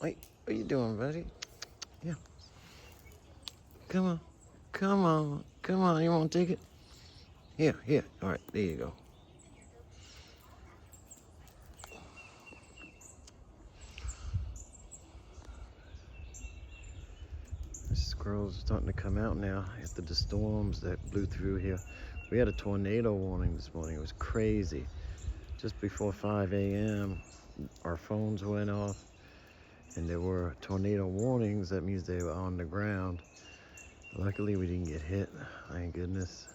Wait, what are you doing, buddy? Yeah. Come on. Come on. Come on. You want to take it? Here, here. All right, there you go. The squirrels are starting to come out now after the storms that blew through here. We had a tornado warning this morning. It was crazy. Just before 5 a.m., our phones went off, and there were tornado warnings. That means they were on the ground. Luckily, we didn't get hit. Thank goodness.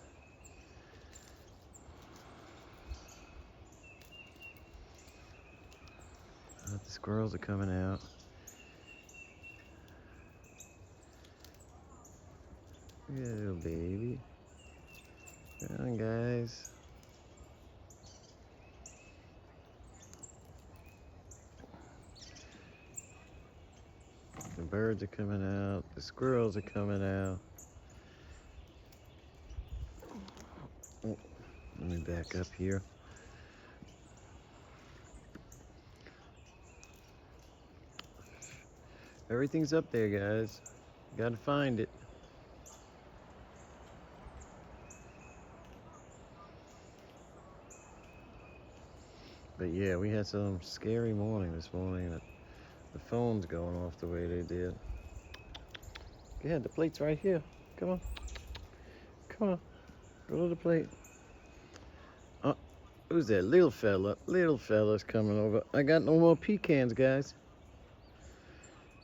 The squirrels are coming out. Look at that little baby. Come on, guys. The birds are coming out. The squirrels are coming out. Oh, let me back up here. Everything's up there, guys. You gotta find it. But yeah, we had some scary morning this morning. The phone's going off the way they did. Go ahead, the plate's right here. Come on. Come on. Go to the plate. Oh, who's that? Little fella. Little fella's coming over. I got no more pecans, guys.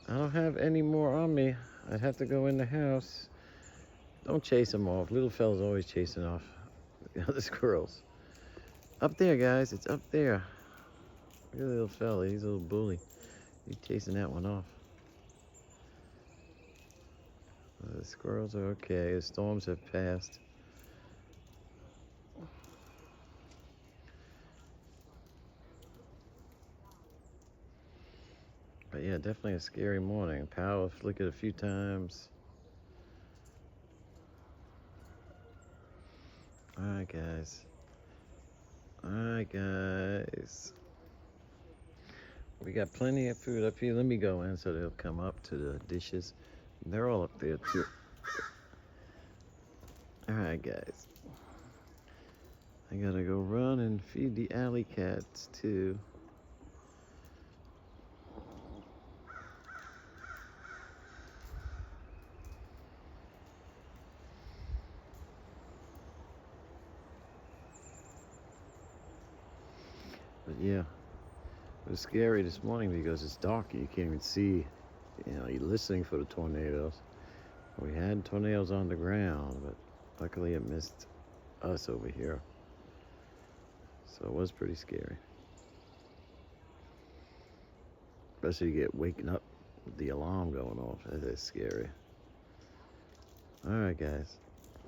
I don't have any more on me. I'd have to go in the house. Don't chase them off. Little fella's always chasing off the other squirrels. Up there, guys. It's up there. Look at the little fella. He's a little bully. He's chasing that one off. The squirrels are okay. The storms have passed. But yeah, definitely a scary morning. Power flickered a few times. Alright, guys. Alright, guys. We got plenty of food up here. Let me go in so they'll come up to the dishes. They're all up there, too. Alright, guys. I gotta go run and feed the alley cats, too. But yeah, it was scary this morning because it's dark and you can't even see. You're listening for the tornadoes. We had tornadoes on the ground, but luckily it missed us over here. So it was pretty scary. Especially you get waking up with the alarm going off. That is scary. All right, guys.